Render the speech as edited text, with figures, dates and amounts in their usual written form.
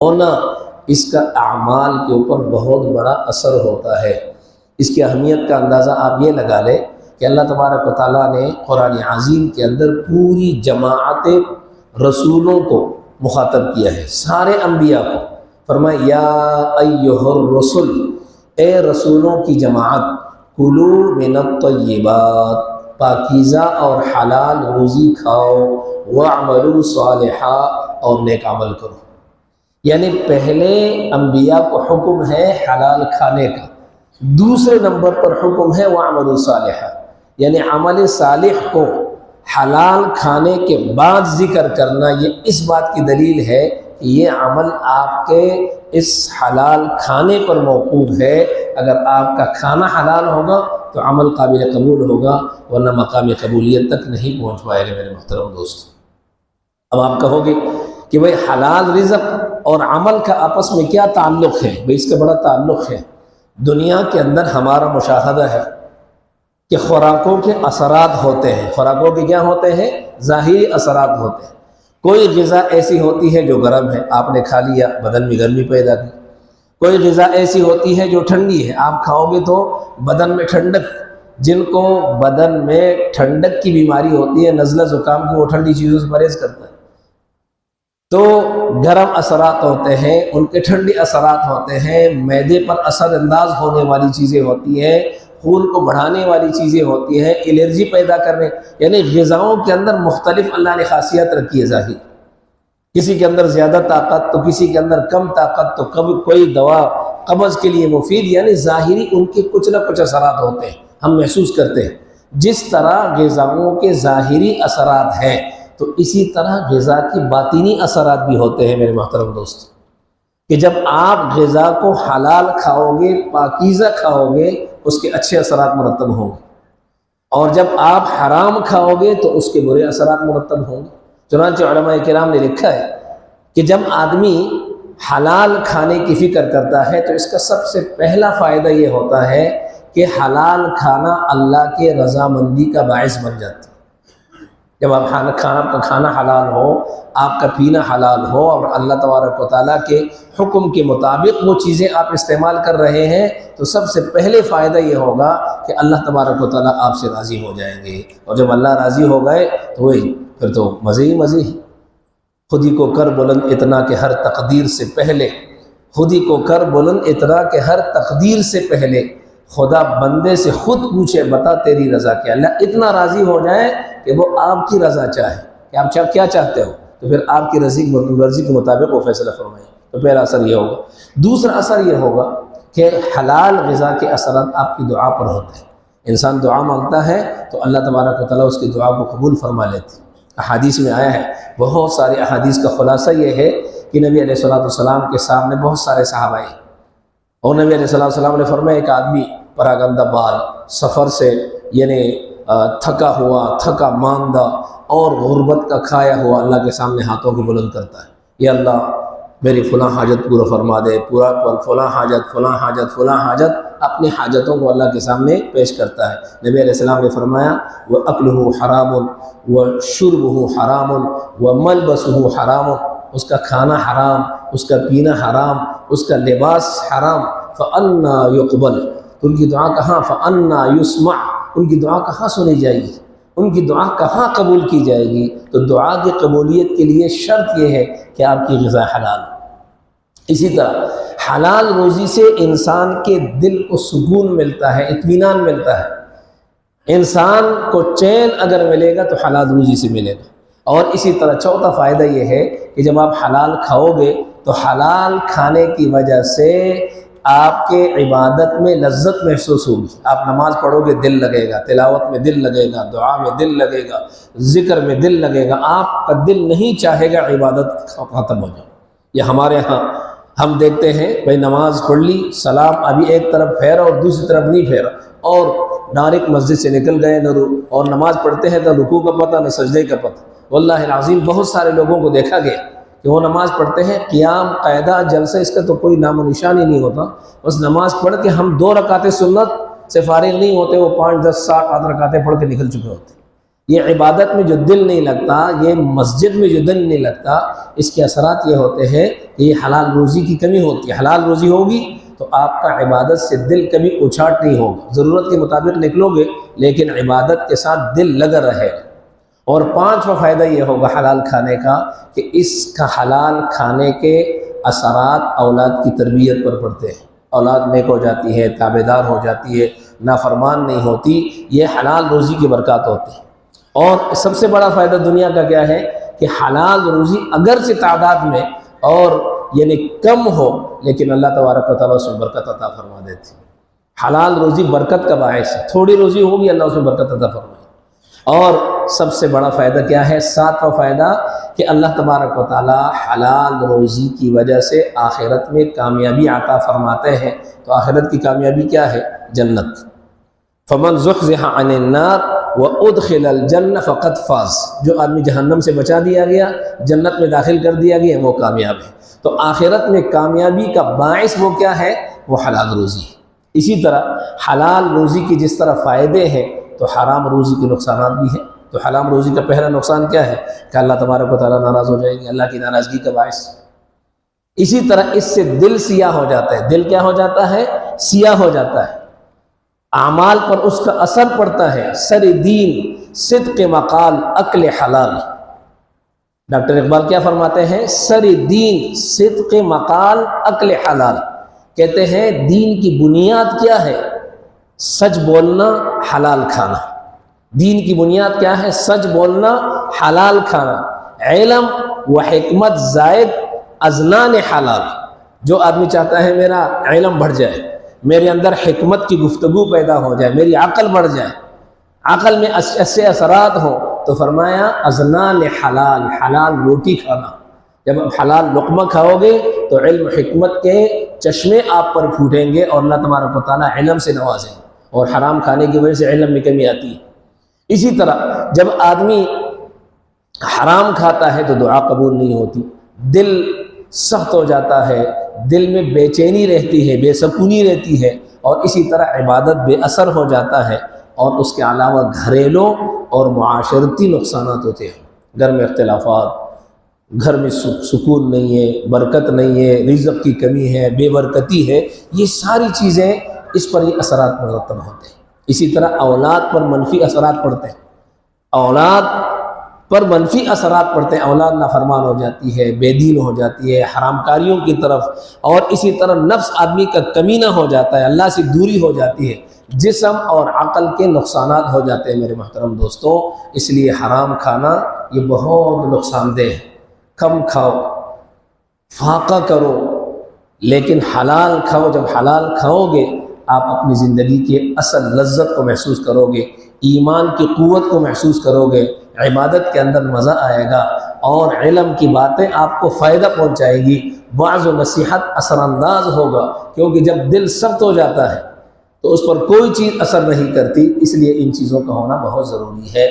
ہونا اس کا اعمال کے اوپر بہت بڑا اثر ہوتا ہے۔ اس کی اہمیت کا اندازہ آپ یہ لگا لیں کہ اللہ تبارک و تعالیٰ نے قرآن عظیم کے اندر پوری جماعت رسولوں کو مخاطب کیا ہے، سارے انبیاء کو۔ فرمایا یا ایھا الرسل، اے رسولوں کی جماعت، کلوا من الطیبات، پاکیزہ اور حلال روزی کھاؤ، واعملوا صالحا، اور نیک عمل کرو۔ یعنی پہلے انبیاء کو حکم ہے حلال کھانے کا، دوسرے نمبر پر حکم ہے واعملوا صالحا، یعنی عمل صالح کو حلال کھانے کے بعد ذکر کرنا، یہ اس بات کی دلیل ہے کہ یہ عمل آپ کے اس حلال کھانے پر موقوف ہے۔ اگر آپ کا کھانا حلال ہوگا تو عمل قابل قبول ہوگا، ورنہ مقام قبولیت تک نہیں پہنچ پائے گا میرے محترم دوست۔ اب آپ کہو گے کہ بھئی حلال رزق اور عمل کا آپس میں کیا تعلق ہے؟ بھئی اس کا بڑا تعلق ہے۔ دنیا کے اندر ہمارا مشاہدہ ہے کہ خوراکوں کے اثرات ہوتے ہیں۔ خوراکوں کے کیا ہوتے ہیں؟ ظاہری اثرات ہوتے ہیں۔ کوئی غذا ایسی ہوتی ہے جو گرم ہے، آپ نے کھا لیا، بدن میں گرمی پیدا کی۔ کوئی غذا ایسی ہوتی ہے جو ٹھنڈی ہے، آپ کھاؤ گے تو بدن میں ٹھنڈک۔ جن کو بدن میں ٹھنڈک کی بیماری ہوتی ہے، نزلہ زکام کی، وہ ٹھنڈی چیزوں سے پرہیز کرتا ہے۔ تو گرم اثرات ہوتے ہیں، ان کے ٹھنڈی اثرات ہوتے ہیں، معدے پر اثر انداز ہونے والی چیزیں ہوتی ہیں، خون کو بڑھانے والی چیزیں ہوتی ہیں، الرجی پیدا کرنے، یعنی غذاؤں کے اندر مختلف اللہ نے خاصیت رکھی ہے ظاہر۔ کسی کے اندر زیادہ طاقت تو کسی کے اندر کم طاقت، تو کبھی کوئی دوا قبض کے لیے مفید، یعنی ظاہری ان کے کچھ نہ کچھ اثرات ہوتے ہیں، ہم محسوس کرتے ہیں۔ جس طرح غذاؤں کے ظاہری اثرات ہیں تو اسی طرح غذا کی باطنی اثرات بھی ہوتے ہیں میرے محترم دوست، کہ جب آپ غذا کو حلال کھاؤ گے، پاکیزہ کھاؤ گے، اس کے اچھے اثرات مرتب ہوں گے، اور جب آپ حرام کھاؤ گے تو اس کے برے اثرات مرتب ہوں گے۔ چنانچہ علماء کرام نے لکھا ہے کہ جب آدمی حلال کھانے کی فکر کرتا ہے تو اس کا سب سے پہلا فائدہ یہ ہوتا ہے کہ حلال کھانا اللہ کے رضامندی کا باعث بن جاتا ہے۔ جب آپ کھانا حلال ہو، آپ کا پینا حلال ہو، اور اللہ تبارک و تعالیٰ کے حکم کے مطابق وہ چیزیں آپ استعمال کر رہے ہیں، تو سب سے پہلے فائدہ یہ ہوگا کہ اللہ تبارک و تعالیٰ آپ سے راضی ہو جائیں گے، اور جب اللہ راضی ہو گئے تو وہی پھر تو مزے ہی مزے ہیں۔ خود ہی کو کر بلند اتنا کہ ہر تقدیر سے پہلے، خود ہی کو کر بلند اتنا کہ ہر تقدیر سے پہلے، خدا بندے سے خود پوچھے بتا تیری رضا کیا۔ اللہ اتنا راضی ہو جائے کہ وہ آپ کی رضا چاہے کہ آپ کیا چاہتے ہو، تو پھر آپ کی مرضی کے مطابق وہ فیصلہ فرمائے۔ تو پہلا اثر یہ ہوگا۔ دوسرا اثر یہ ہوگا کہ حلال غذا کے اثرات آپ کی دعا پر ہوتے ہیں۔ انسان دعا مانگتا ہے تو اللہ تبارک و تعالیٰ اس کی دعا کو قبول فرما لیتے ہیں۔ احادیث میں آیا ہے، بہت سارے احادیث کا خلاصہ یہ ہے کہ نبی علیہ السلام کے سامنے بہت سارے صحابہ آئے، اور نبی علیہ السلام نے فرمایا ایک آدمی پراگندہ بال، سفر سے یعنی تھکا ہوا، تھکا ماندہ اور غربت کا کھایا ہوا اللہ کے سامنے ہاتھوں کو بلند کرتا ہے، یا اللہ میری فلاں حاجت پورا فرما دے، پورا فلاں حاجت، فلاں حاجت، فلاں حاجت، اپنی حاجتوں کو اللہ کے سامنے پیش کرتا ہے۔ نبی علیہ السلام نے فرمایا وَأَكْلُهُ حَرَامٌ وَشُرْبُهُ حَرَامٌ وَمَلْبَسُهُ حَرَامٌ، اس کا کھانا حرام، اس کا پینا حرام، اس کا لباس حرام، فَأَنَّا يُقْبَلْ، ان کی دعا کہاں، فَأَنَّا يُسْمَعْ، ان کی دعا کہاں سنی جائے گی، ان کی دعا کہاں قبول کی جائے گی؟ تو دعا کی قبولیت کے لیے شرط یہ ہے کہ آپ کی غذا حلال ہو۔ اسی طرح حلال روزی سے انسان کے دل کو سکون ملتا ہے، اطمینان ملتا ہے۔ انسان کو چین اگر ملے گا تو حلال روزی سے ملے گا۔ اور اسی طرح چوتھا فائدہ یہ ہے کہ جب آپ حلال کھاؤ گے تو حلال کھانے کی وجہ سے آپ کے عبادت میں لذت محسوس ہوگی۔ آپ نماز پڑھو گے دل لگے گا، تلاوت میں دل لگے گا، دعا میں دل لگے گا، ذکر میں دل لگے گا، آپ کا دل نہیں چاہے گا عبادت ختم ہو جائے۔ یہ ہمارے ہاں ہم دیکھتے ہیں بھائی نماز پڑھ لی، سلام ابھی ایک طرف پھیرا اور دوسری طرف نہیں پھیرا، اور ڈائریکٹ مسجد سے نکل گئے، اور نماز پڑھتے ہیں تو رکوع کا پتہ نہ سجدے کا پتہ۔ واللہ العظیم بہت سارے لوگوں کو دیکھا گیا کہ وہ نماز پڑھتے ہیں، قیام قاعدہ جلسہ اس کا تو کوئی نام و نشان ہی نہیں ہوتا، بس نماز پڑھ کے ہم 2 رکعتیں سنت سے فارغ نہیں ہوتے، وہ 5 10 7 8 رکعتیں پڑھ کے نکل چکے ہوتے۔ یہ عبادت میں جو دل نہیں لگتا، یہ مسجد میں جو دل نہیں لگتا، اس کے اثرات یہ ہوتے ہیں کہ یہ حلال روزی کی کمی ہوتی ہے۔ حلال روزی ہوگی تو آپ کا عبادت سے دل کبھی اچھاٹ نہیں ہوگا، ضرورت کے مطابق نکلو گے لیکن عبادت کے ساتھ دل لگا رہے۔ اور پانچواں فائدہ یہ ہوگا حلال کھانے کا کہ اس کا حلال کھانے کے اثرات اولاد کی تربیت پر پڑتے ہیں، اولاد نیک ہو جاتی ہے، تابعدار ہو جاتی ہے، نافرمان نہیں ہوتی، یہ حلال روزی کی برکات ہوتی ہے۔ اور سب سے بڑا فائدہ دنیا کا کیا ہے کہ حلال روزی اگرچہ تعداد میں اور یعنی کم ہو لیکن اللہ تبارک و تعالیٰ اس میں برکت عطا فرما دیتی ہے۔ حلال روزی برکت کا باعث ہے، تھوڑی روزی ہوگی اللہ اس میں برکت عطا فرمائے۔ اور سب سے بڑا فائدہ کیا ہے؟ ساتواں فائدہ کہ اللہ تبارک و تعالیٰ حلال روزی کی وجہ سے آخرت میں کامیابی عطا فرماتے ہیں۔ تو آخرت کی کامیابی کیا ہے؟ جنت۔ فمن زحزح عن النار وادخل الجنہ فقد فاز، جو آدمی جہنم سے بچا دیا گیا، جنت میں داخل کر دیا گیا، وہ کامیاب ہے۔ تو آخرت میں کامیابی کا باعث وہ کیا ہے؟ وہ حلال روزی ہے۔ اسی طرح حلال روزی کی جس طرح فائدے ہیں تو حرام روزی کے نقصانات بھی ہیں۔ تو حرام روزی کا پہلا نقصان کیا ہے کہ اللہ تبارک و تعالیٰ ناراض ہو جائے گی، اللہ کی ناراضگی کا باعث۔ اسی طرح اس سے دل سیاہ ہو جاتا ہے، دل کیا ہو جاتا ہے؟ سیاہ ہو جاتا ہے، اعمال پر اس کا اثر پڑتا ہے۔ سر دین صدق مقال اکل حلال، ڈاکٹر اقبال کیا فرماتے ہیں؟ سر دین صدق مقال اکل حلال، کہتے ہیں دین کی بنیاد کیا ہے؟ سچ بولنا، حلال کھانا۔ دین کی بنیاد کیا ہے؟ سچ بولنا، حلال کھانا۔ علم و حکمت زائد ازنان حلال، جو آدمی چاہتا ہے میرا علم بڑھ جائے، میرے اندر حکمت کی گفتگو پیدا ہو جائے، میری عقل بڑھ جائے، عقل میں ایسے اثرات ہوں، تو فرمایا ازنان حلال، حلال روٹی کھانا۔ جب آپ حلال لقمہ کھاؤ گے تو علم حکمت کے چشمے آپ پر پھوٹیں گے اور اللہ تبارک و تعالیٰ علم سے نوازیں گے، اور حرام کھانے کی وجہ سے علم میں کمی آتی ہے۔ اسی طرح جب آدمی حرام کھاتا ہے تو دعا قبول نہیں ہوتی، دل سخت ہو جاتا ہے، دل میں بے چینی رہتی ہے، بے سکونی رہتی ہے، اور اسی طرح عبادت بے اثر ہو جاتا ہے۔ اور اس کے علاوہ گھریلو اور معاشرتی نقصانات ہوتے ہیں، گھر میں اختلافات، گھر میں سکون نہیں ہے، برکت نہیں ہے، رزق کی کمی ہے، بے برکتی ہے، یہ ساری چیزیں اس پر یہ اثرات مرتب ہوتے ہیں۔ اسی طرح اولاد پر منفی اثرات پڑتے ہیں، اولاد پر منفی اثرات پڑتے ہیں، اولاد نافرمان ہو جاتی ہے، بے دین ہو جاتی ہے، حرام کاریوں کی طرف، اور اسی طرح نفس آدمی کا کمینہ ہو جاتا ہے، اللہ سے دوری ہو جاتی ہے، جسم اور عقل کے نقصانات ہو جاتے ہیں۔ میرے محترم دوستوں، اس لیے حرام کھانا یہ بہت نقصان دہ ہے۔ کم کھاؤ، فاقہ کرو، لیکن حلال کھاؤ۔ جب حلال کھاؤ گے آپ اپنی زندگی کی اصل لذت کو محسوس کرو گے، ایمان کی قوت کو محسوس کرو گے، عبادت کے اندر مزہ آئے گا، اور علم کی باتیں آپ کو فائدہ پہنچائے گی، وعظ و نصیحت اثر انداز ہوگا، کیونکہ جب دل سخت ہو جاتا ہے تو اس پر کوئی چیز اثر نہیں کرتی۔ اس لیے ان چیزوں کا ہونا بہت ضروری ہے۔